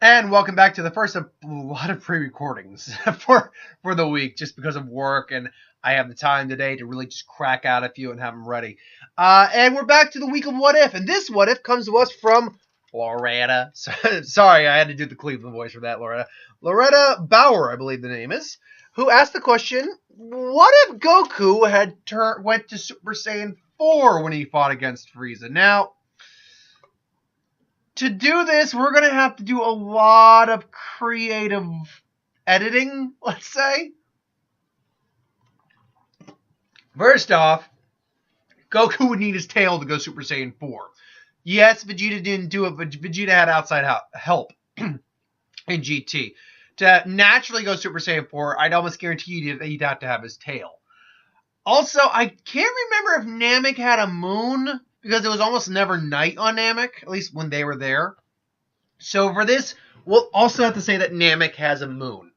And welcome back to the first of a lot of pre-recordings for the week, just because of work, and I have the time today to really just crack out a few and have them ready. And we're back to the week of What If, and this What If comes to us from Loretta. Sorry, I had to do the Cleveland voice for that, Loretta. Loretta Bauer, I believe the name is, who asked the question: what if Goku had went to Super Saiyan 4 when he fought against Frieza? Now, to do this, we're going to have to do a lot of creative editing, let's say. First off, Goku would need his tail to go Super Saiyan 4. Yes, Vegeta didn't do it, but Vegeta had outside help in GT. To naturally go Super Saiyan 4, I'd almost guarantee you that he'd have to have his tail. Also, I can't remember if Namek had a moon, because it was almost never night on Namek, at least when they were there. So for this, we'll also have to say that Namek has a moon.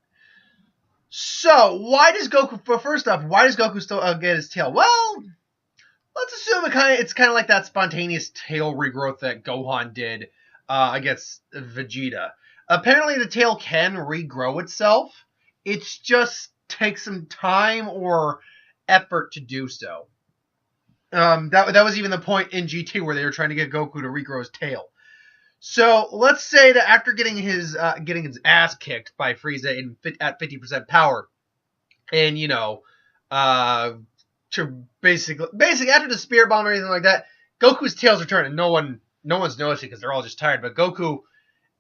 So why does Goku? First off, why does Goku still get his tail? Well, let's assume it's kind of like that spontaneous tail regrowth that Gohan did against Vegeta. Apparently, the tail can regrow itself. It just takes some time or effort to do so. That was even the point in GT where they were trying to get Goku to regrow his tail. So let's say that after getting his ass kicked by Frieza at 50% power, and to basically after the Spirit Bomb or anything like that, Goku's tail's returning. No one's noticing because they're all just tired. But Goku,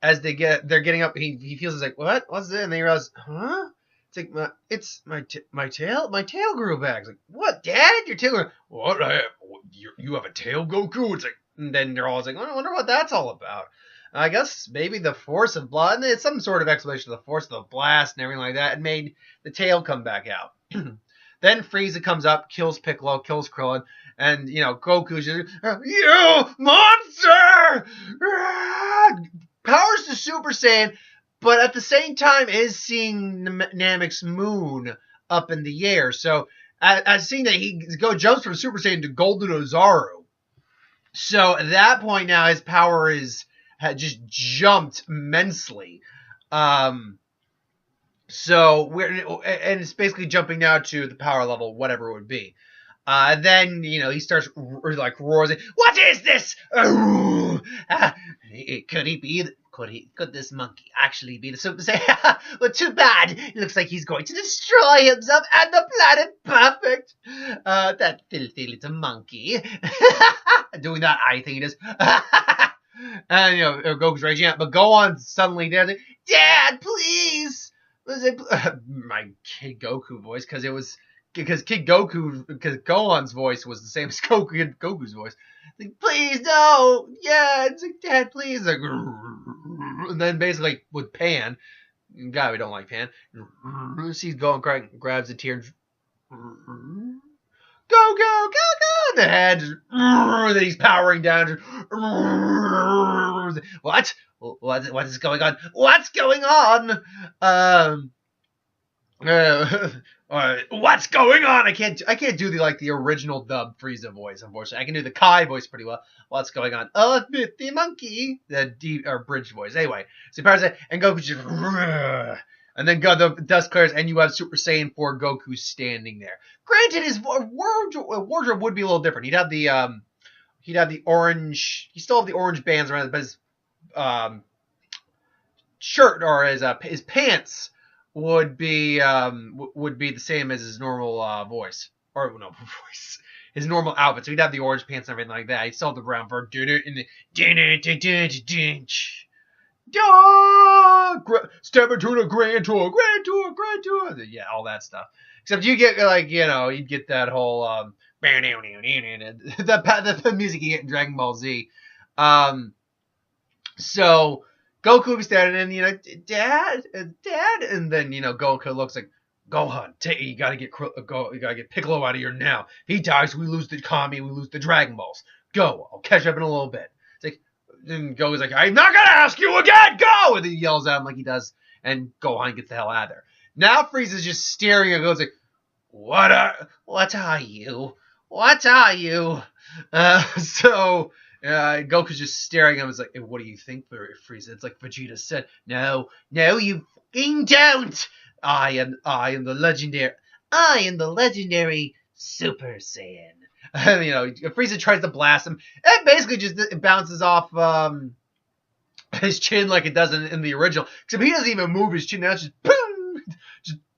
as they're getting up, he feels like, what? What's this? And they realize, huh? It's like my tail. My tail grew back. It's like, what, Dad? Your tail grew. What? You have a tail, Goku? It's like, and then they're all like, I wonder what that's all about. I guess maybe the force of blood. And it's some sort of explanation of the force of the blast and everything like that, and made the tail come back out. Then Frieza comes up, kills Piccolo, kills Krillin, and Goku's just, you monster! Powers to Super Saiyan. But at the same time, is seeing Namek's moon up in the air. So, as seeing that he jumps from Super Saiyan to Golden Ozaru. So, at that point now, his power had just jumped immensely. And it's basically jumping now to the power level, whatever it would be. Then, he starts roaring, what is this? Could this monkey actually be the Super Saiyan? Well, too bad. It looks like he's going to destroy himself and the planet. Perfect. That filthy little monkey. Doing that eye thing he does. And, Goku's raging out. But Gohan's suddenly there. Like, Dad, please. My Kid Goku voice, because Gohan's voice was the same as Goku's voice. Like, please, no, yeah, it's like, Dad, please. Like, and then basically with Pan, God, we don't like Pan. She's going, crying, grabs a tear, and go, go, go, go. The head, then he's powering down. What? What is going on? What's going on? What's going on? I can't do the original dub Frieza voice, unfortunately. I can do the Kai voice pretty well. What's going on? Oh, the monkey. The deep or bridge voice. Anyway, so he powers it, and Goku just, and then the dust clears, and you have Super Saiyan 4 Goku standing there. Granted, his wardrobe would be a little different. He'd have the orange. He still have the orange bands around it, but his shirt or his pants would be the same as his normal voice. Or no voice. His normal outfit. So he'd have the orange pants and everything like that. He'd still have the brown fur. Step into the grand tour. Yeah, all that stuff. Except you get you'd get that whole the music you get in Dragon Ball Z. So Goku would be standing and, Dad, and then, Goku looks like, Gohan, you gotta get Piccolo out of here now. If he dies, we lose the Kami, we lose the Dragon Balls. Go, I'll catch up in a little bit. It's like, and Goku's like, I'm not gonna ask you again, go! And he yells at him like he does, and Gohan gets the hell out of there. Now Frieza's just staring at Goku, like, what are you? So Goku's just staring at him. It's like, hey, what do you think, Frieza? It's like Vegeta said, no, you fucking don't. I am the legendary Super Saiyan. Frieza tries to blast him. It basically just it bounces off his chin like it does in the original. Except he doesn't even move his chin. Now it's just boom,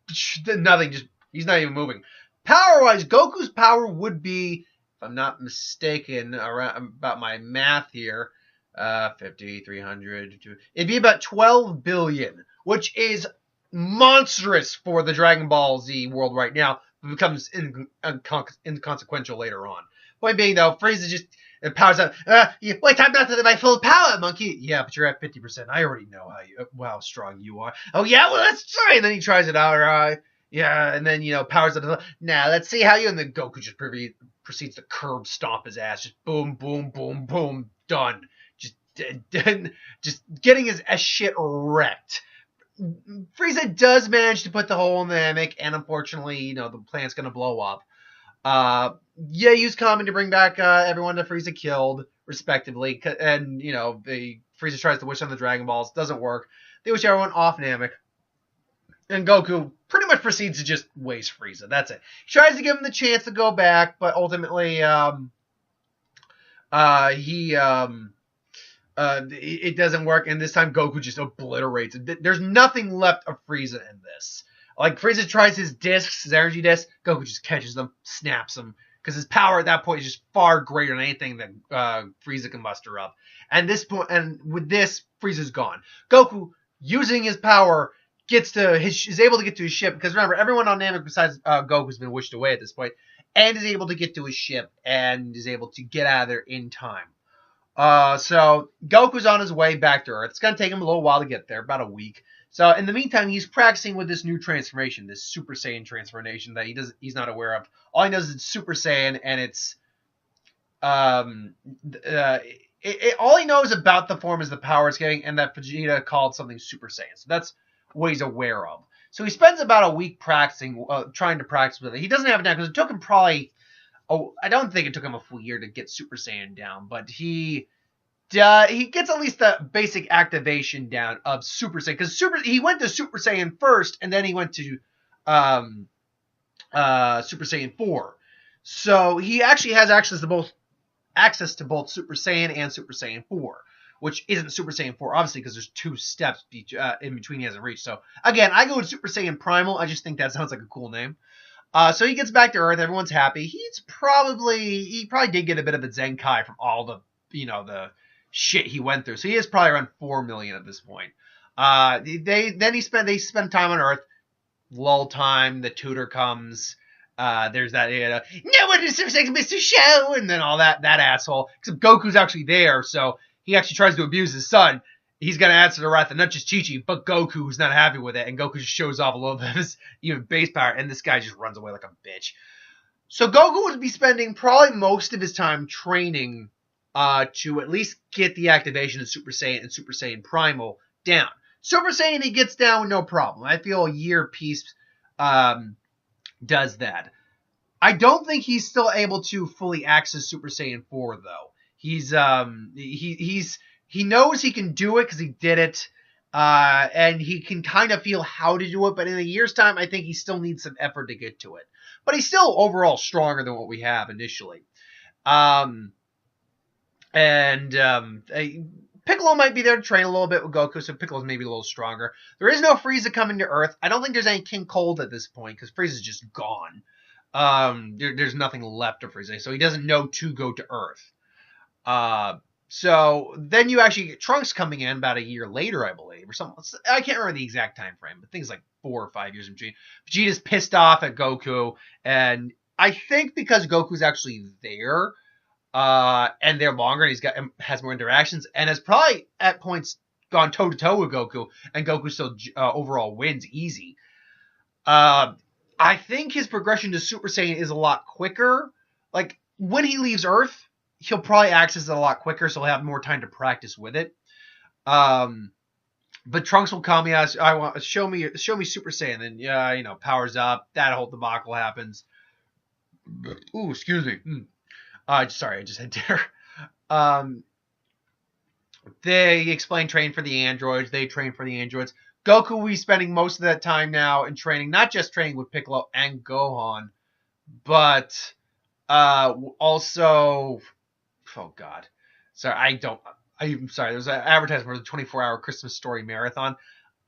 just nothing. Just he's not even moving. Power-wise, Goku's power would be, if I'm not mistaken, about my math here, 50, 300, it'd be about 12 billion, which is monstrous for the Dragon Ball Z world right now. It becomes inconsequential later on. Point being, though, Frieza just powers up. Wait, I'm not at my full power, monkey. Yeah, but you're at 50%. I already know how strong you are. Oh, yeah? Well, let's try. And then he tries it out. Yeah, and then, powers up. Now, let's see how you... And then Goku just proceeds to curb stomp his ass. Just boom, boom, boom, boom. Done. Just getting his shit wrecked. Frieza does manage to put the hole in the Namek, and unfortunately, the plant's going to blow up. Use common to bring back everyone that Frieza killed, respectively. And, Frieza tries to wish on the Dragon Balls. Doesn't work. They wish everyone off Namek. And Goku pretty much proceeds to just waste Frieza. That's it. He tries to give him the chance to go back, but ultimately, it doesn't work, and this time Goku just obliterates it. There's nothing left of Frieza in this. Like, Frieza tries his discs, his energy discs, Goku just catches them, snaps them, because his power at that point is just far greater than anything that Frieza can muster up. And with this, Frieza's gone. Goku, using his power, is able to get to his ship, because remember, everyone on Namek besides Goku has been wished away at this point, and is able to get to his ship, and is able to get out of there in time. So Goku's on his way back to Earth. It's going to take him a little while to get there, about a week. So in the meantime, he's practicing with this new transformation, this Super Saiyan transformation that he's not aware of. All he knows is it's Super Saiyan, and it's all he knows about the form is the power it's getting, and that Vegeta called something Super Saiyan. So that's what he's aware of. So he spends about a week practicing, trying to practice with it. He doesn't have it down because it took him probably. Oh, I don't think it took him a full year to get Super Saiyan down, but he gets at least the basic activation down of Super Saiyan, because he went to Super Saiyan first, and then he went to Super Saiyan 4. So he actually has access to both Super Saiyan and Super Saiyan 4, which isn't Super Saiyan 4, obviously, because there's 2 steps in between he hasn't reached. So again, I go with Super Saiyan Primal. I just think that sounds like a cool name. So he gets back to Earth. Everyone's happy. He probably did get a bit of a Zenkai from all the shit he went through. So he is probably around 4 million at this point. They spend time on Earth. Lull time. The tutor comes. There's that, no one is Mr. Show, and then all that asshole. Except Goku's actually there, so he actually tries to abuse his son. He's going to answer the wrath of not just Chi-Chi, but Goku, who's not happy with it. And Goku just shows off a little bit of his even base power. And this guy just runs away like a bitch. So Goku would be spending probably most of his time training to at least get the activation of Super Saiyan and Super Saiyan Primal down. Super Saiyan he gets down with no problem. I feel a year piece does that. I don't think he's still able to fully access Super Saiyan 4, though. He knows he can do it because he did it, and he can kind of feel how to do it, but in a year's time, I think he still needs some effort to get to it. But he's still overall stronger than what we have initially. Piccolo might be there to train a little bit with Goku, so Piccolo's maybe a little stronger. There is no Frieza coming to Earth. I don't think there's any King Cold at this point, because Frieza's just gone. There's nothing left of Frieza, so he doesn't know to go to Earth. So then you actually get Trunks coming in about a year later, I believe, or something. I can't remember the exact time frame, but things like 4 or 5 years in between. Vegeta's pissed off at Goku, and I think because Goku's actually there, and they're longer, and has more interactions, and has probably at points gone toe to toe with Goku, and Goku still overall wins easy. I think his progression to Super Saiyan is a lot quicker. Like when he leaves Earth, he'll probably access it a lot quicker, so he'll have more time to practice with it. But Trunks will come, show me Super Saiyan, then powers up. That whole debacle happens. Ooh, excuse me. Sorry, I just had dinner. They explain train for the androids. They train for the androids. Goku will be spending most of that time now in training, not just training with Piccolo and Gohan, but also, oh god, sorry, I'm sorry. There's an advertisement for the 24-hour Christmas Story marathon.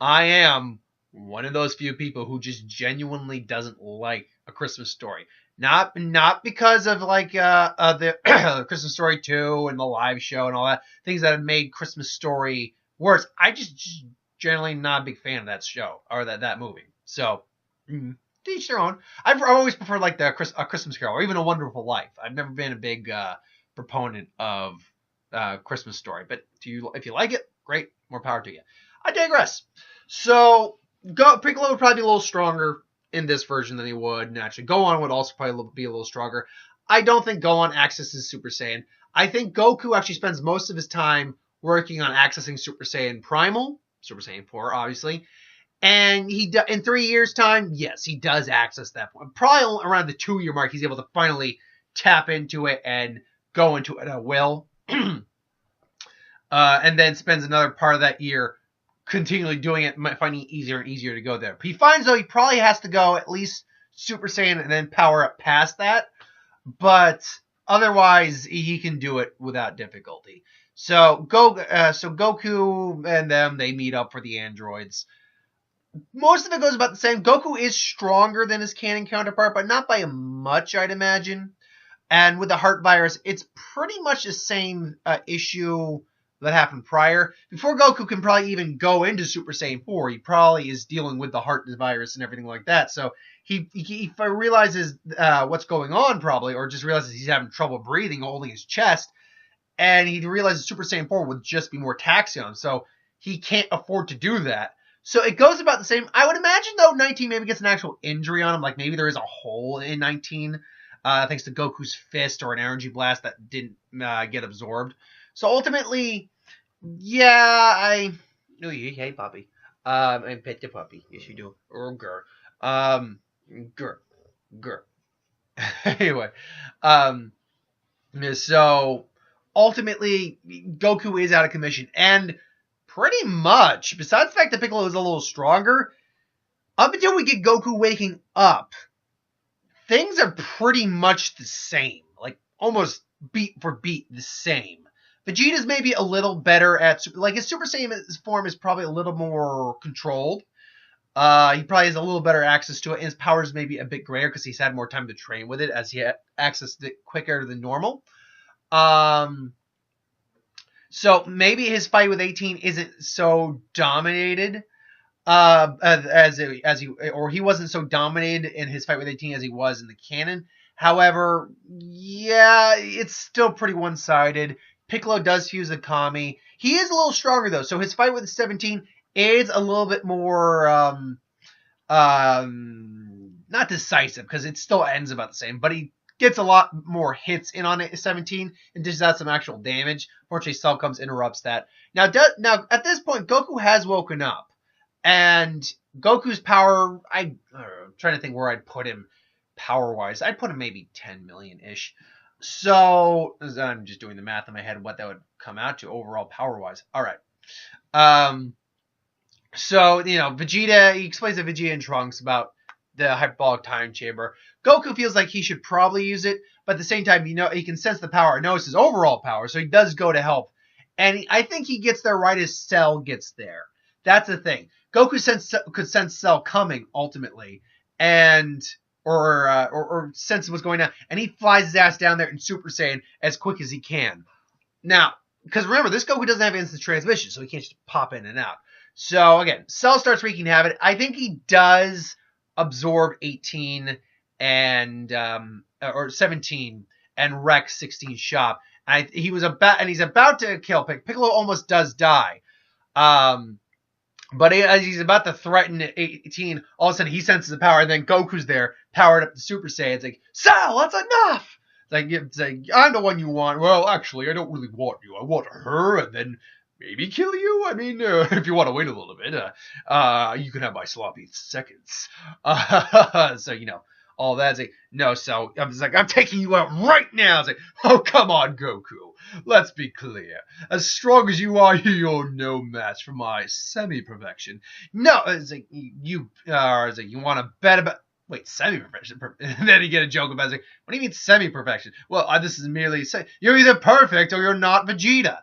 I am one of those few people who just genuinely doesn't like A Christmas Story. Not because of like the Christmas Story 2 and the live show and all that things that have made Christmas Story worse. I just generally not a big fan of that show or that movie. So to each their own. I've always preferred like A Christmas Carol or even A Wonderful Life. I've never been a big proponent of Christmas Story, but if you like it, great, more power to you. I digress. So Piccolo would probably be a little stronger in this version than he would naturally. Gohan would also probably be a little stronger. I don't think Gohan accesses Super Saiyan. I think Goku actually spends most of his time working on accessing Super Saiyan Primal, Super Saiyan 4, obviously. And in 3 years' time, yes, he does access that point. Probably around the 2-year mark, he's able to finally tap into it and go into it at will. And then spends another part of that year continually doing it, finding it easier and easier to go there. He finds, though, he probably has to go at least Super Saiyan and then power up past that. But otherwise, he can do it without difficulty. So Goku and them, they meet up for the androids. Most of it goes about the same. Goku is stronger than his canon counterpart, but not by much, I'd imagine. And with the heart virus, it's pretty much the same issue that happened prior. Before Goku can probably even go into Super Saiyan 4, he probably is dealing with the heart virus and everything like that. So he realizes what's going on probably, or just realizes he's having trouble breathing, holding his chest, and he realizes Super Saiyan 4 would just be more taxing on him. So he can't afford to do that. So it goes about the same. I would imagine, though, 19 maybe gets an actual injury on him. Like maybe there is a hole in 19 thanks to Goku's fist or an energy blast that didn't get absorbed. So ultimately, yeah, no, hey, puppy. I pet the puppy. Yes, you do. Or grr. Grr. Anyway, so ultimately, Goku is out of commission. And pretty much, besides the fact that Piccolo is a little stronger, up until we get Goku waking up, things are pretty much the same. Like, almost beat for beat the same. Vegeta's maybe a little better at, like, his Super Saiyan form is probably a little more controlled. He probably has a little better access to it, and his power is maybe a bit greater because he's had more time to train with it as he accessed it quicker than normal. So maybe his fight with 18 isn't so dominated he wasn't so dominated in his fight with 18 as he was in the canon. However, yeah, it's still pretty one-sided. Piccolo does fuse a Kami. He is a little stronger, though, so his fight with 17 is a little bit more, not decisive, because it still ends about the same, but he gets a lot more hits in on it, 17, and dishes out some actual damage. Fortunately, Cell comes, interrupts that. Now, at this point, Goku has woken up, and Goku's power, I'm trying to think where I'd put him power-wise. I'd put him maybe 10 million-ish. So, I'm just doing the math in my head, what that would come out to overall power-wise. All right. So, Vegeta, he explains to Vegeta and Trunks about the hyperbolic time chamber. Goku feels like he should probably use it, but at the same time, he can sense the power, knows his overall power, so he does go to help. And I think he gets there right as Cell gets there. That's the thing. Goku could sense Cell coming, ultimately, or sense what's going on, and he flies his ass down there in Super Saiyan as quick as he can. Now, because remember, this Goku doesn't have instant transmission, so he can't just pop in and out. So, again, Cell starts wreaking havoc. I think he does absorb 18 or 17 and wreck 16 shop. He's about to kill Piccolo. Almost does die. But as he's about to threaten 18, all of a sudden he senses the power, and then Goku's there, powered up to Super Saiyan. It's like, Cell, that's enough! It's like, I'm the one you want. Well, actually, I don't really want you. I want her, and then maybe kill you. I mean, if you want to wait a little bit, you can have my sloppy seconds. So, all that. It's like, no, so I'm just like, I'm taking you out right now. It's like, oh, come on, Goku. Let's be clear. As strong as you are, you're no match for my semi-perfection. No, it's like, you are, it's like, you want to bet about, wait, semi-perfection? And then you get a joke about it. It's like, what do you mean semi-perfection? Well, this is merely, you're either perfect or you're not Vegeta.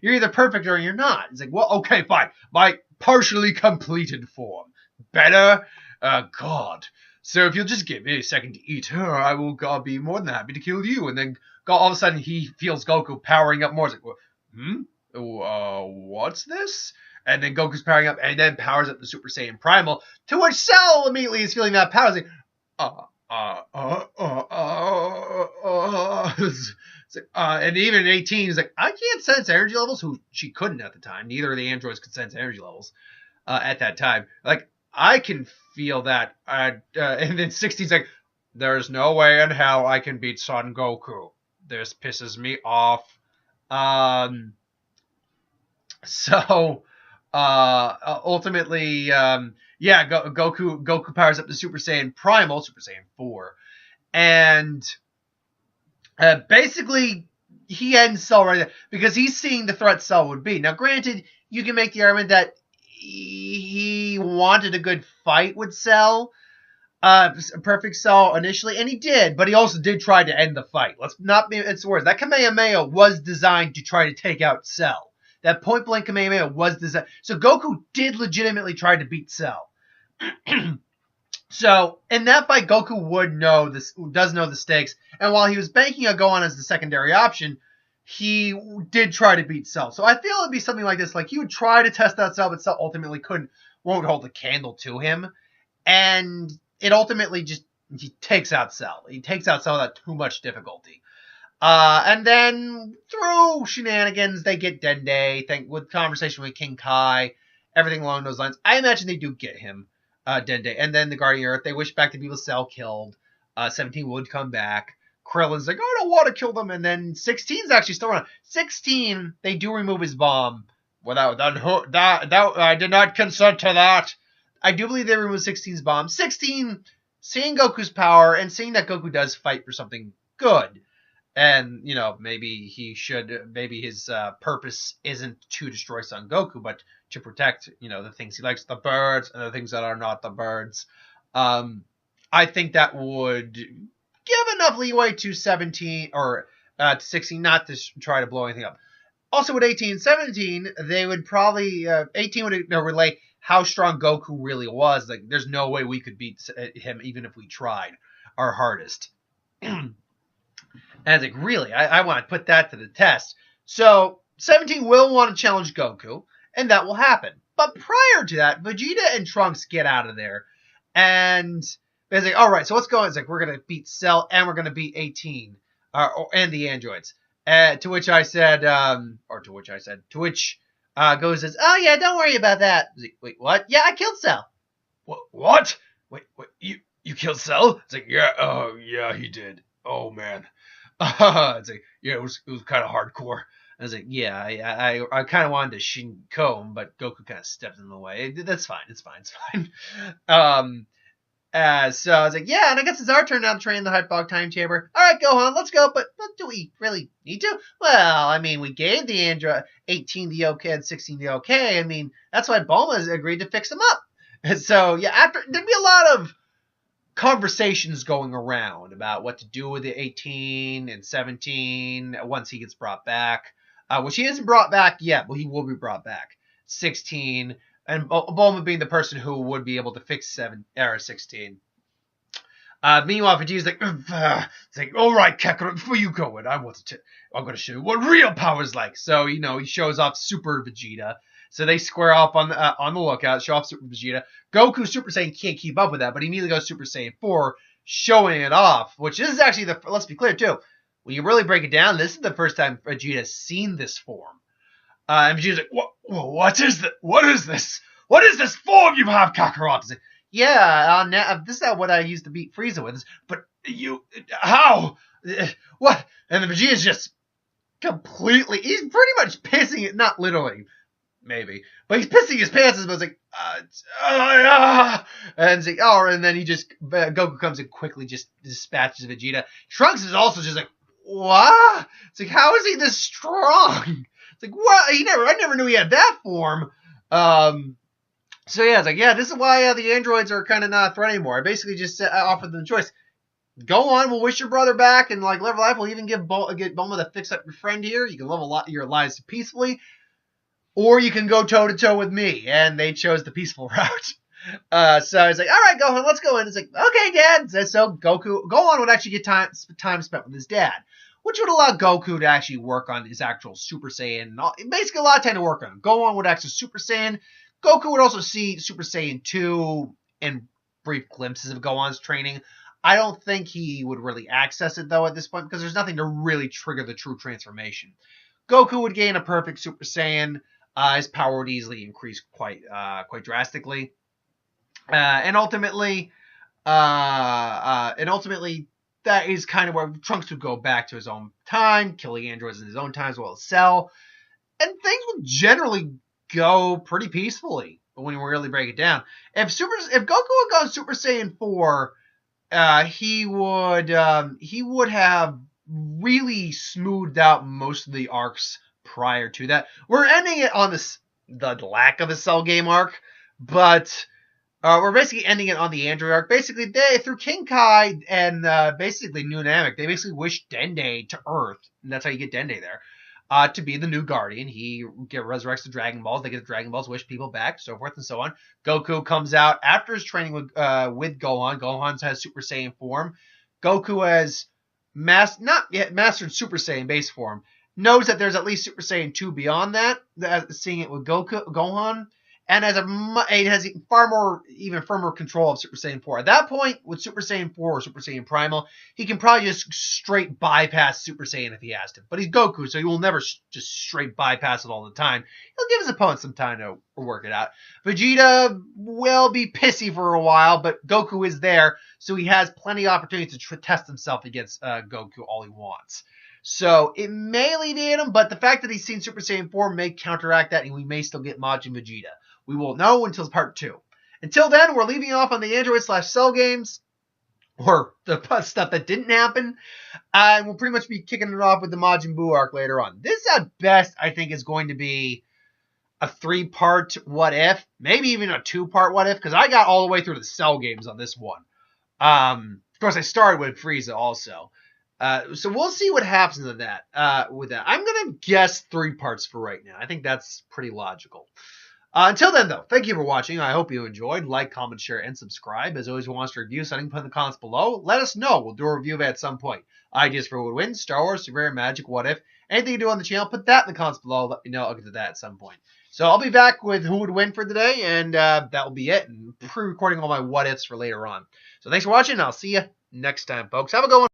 You're either perfect or you're not. It's like, well, okay, fine. My partially completed form. Better? God. So if you'll just give me a second to eat her, I will be more than happy to kill you. And then all of a sudden he feels Goku powering up more. It's like, what's this? And then Goku's powering up and then powers up the Super Saiyan Primal, to which Cell immediately is feeling that power. It's like, and even in 18, he's like, I can't sense energy levels, who she couldn't at the time. Neither of the androids could sense energy levels at that time. Like, I can feel that. And then 16's like, there's no way in hell I can beat Son Goku. This pisses me off. Ultimately, Goku powers up the Super Saiyan Primal, Super Saiyan 4. And basically, he ends Cell right there because he's seeing the threat Cell would be. Now, granted, you can make the argument that he wanted a good fight with Cell, perfect Cell initially, and he did, but he also did try to end the fight. Let's not be, it's worse. That Kamehameha was designed to try to take out Cell. That point blank Kamehameha was designed. So Goku did legitimately try to beat Cell. So, in that fight, Goku does know the stakes, and while he was banking on Gohan as the secondary option, he did try to beat Cell. So I feel it'd be something like this, like he would try to test out Cell, but Cell ultimately won't hold a candle to him, and it ultimately he takes out Cell. He takes out Cell without too much difficulty. And then through shenanigans, they get Dende, with conversation with King Kai, everything along those lines. I imagine they do get him. Dende, and then the Guardian Earth, they wish back to people Cell killed. 17 would come back. Krillin's like, I don't want to kill them, and then 16's actually still around. 16, they do remove his bomb. Without that, I did not consent to that. I do believe they removed 16's bomb. 16, seeing Goku's power and seeing that Goku does fight for something good, and maybe his purpose isn't to destroy Son Goku, but to protect, the things he likes, the birds, and the things that are not the birds. I think that would give enough leeway to 17 or to 16 not to try to blow anything up. Also, with 18 and 17, they would probably 18 would relate how strong Goku really was. Like, there's no way we could beat him even if we tried our hardest. And I was like, really? I want to put that to the test. So 17 will want to challenge Goku, and that will happen. But prior to that, Vegeta and Trunks get out of there. And it's like, all right, so what's going on? It's like, we're going to beat Cell and we're going to beat 18 and the androids. To which Goku says, oh, yeah, don't worry about that. Like, wait, what? Yeah, I killed Cell. What? Wait, you killed Cell? It's like, yeah, oh, yeah, he did. Oh, man. It's like, yeah, it was kind of hardcore. I was like, yeah, I kind of wanted to Shinko him, but Goku kind of stepped in the way. That's fine. It's fine. So I was like, yeah, and I guess it's our turn now to train the Hyperbolic Time Chamber. All right, Gohan, let's go. But do we really need to? Well, I mean, we gave the Android 18 the okay and 16 the okay. I mean, that's why Bulma's agreed to fix them up. And so, yeah, there'd be a lot of conversations going around about what to do with the 18 and 17 once he gets brought back. Which he isn't brought back yet, but he will be brought back. 16, and Bulma being the person who would be able to fix 16. Meanwhile, Vegeta's like, it's like, all right, Kakarot, before you go in, I'm going to show you what real power is like. So, he shows off Super Vegeta. So they square off on the lookout, show off Super Vegeta. Goku Super Saiyan can't keep up with that, but he immediately goes Super Saiyan 4, showing it off, which this is actually let's be clear too. When you really break it down, this is the first time Vegeta's seen this form. And Vegeta's like, what is this? What is this? What is this form you have, Kakarot? Like, yeah, this is not what I used to beat Frieza with. But how? What? And the Vegeta's just completely, he's pretty much pissing it, not literally. maybe. But he's pissing his pants, but it's like, and it's like, oh, and then Goku comes and quickly just dispatches Vegeta. Trunks is also just like, what? It's like, how is he this strong? It's like, what? I never knew he had that form. So yeah, it's like, yeah, this is why the androids are kind of not a threat anymore. I basically just offered them the choice. Go on, we'll wish your brother back and like live life. We'll even get Bulma to fix up your friend here. You can live your lives peacefully. Or you can go toe-to-toe with me. And they chose the peaceful route. So I was like, all right, Gohan, let's go in. It's like, okay, Dad. So Gohan would actually get time spent with his dad, which would allow Goku to actually work on his actual Super Saiyan. Basically, a lot of time to work on. Gohan would actually Super Saiyan. Goku would also see Super Saiyan 2 in brief glimpses of Gohan's training. I don't think he would really access it, though, at this point, because there's nothing to really trigger the true transformation. Goku would gain a perfect Super Saiyan. His power would easily increase quite drastically, and ultimately, that is kind of where Trunks would go back to his own time, killing androids in his own time as well as Cell, and things would generally go pretty peacefully when you really break it down. If Goku had gone Super Saiyan 4, he would have really smoothed out most of the arcs prior to that. We're ending it on the lack of a Cell game arc, but we're basically ending it on the Android arc. Basically, through King Kai and basically New Namek, they basically wished Dende to Earth, and that's how you get Dende there, to be the new Guardian. He resurrects the Dragon Balls. They get the Dragon Balls, wish people back, so forth and so on. Goku comes out after his training with Gohan. Gohan has Super Saiyan form. Goku has not yet mastered Super Saiyan base form. Knows that there's at least Super Saiyan 2 beyond that, seeing it with Gohan, and it has even firmer control of Super Saiyan 4. At that point, with Super Saiyan 4 or Super Saiyan Primal, he can probably just straight bypass Super Saiyan if he has to. But he's Goku, so he will never just straight bypass it all the time. He'll give his opponent some time to work it out. Vegeta will be pissy for a while, but Goku is there, so he has plenty of opportunities to test himself against Goku all he wants. So it may alleviate him, but the fact that he's seen Super Saiyan 4 may counteract that, and we may still get Majin Vegeta. We won't know until part 2. Until then, we're leaving off on the Android/Cell games, or the stuff that didn't happen, and we'll pretty much be kicking it off with the Majin Buu arc later on. This, at best, I think is going to be a 3-part what if, maybe even a 2-part what if, because I got all the way through the Cell games on this one. Of course, I started with Frieza also. So we'll see what happens with that. I'm going to guess 3 parts for right now. I think that's pretty logical. Until then, though, thank you for watching. I hope you enjoyed. Like, comment, share, and subscribe. As always, who wants to review something, put in the comments below. Let us know. We'll do a review of it at some point. Ideas for who would win, Star Wars, Super Rare, Magic, What If. Anything you do on the channel, put that in the comments below. Let me know. I'll get to that at some point. So I'll be back with who would win for today, and that will be it. And pre-recording all my what ifs for later on. So thanks for watching, and I'll see you next time, folks. Have a good one.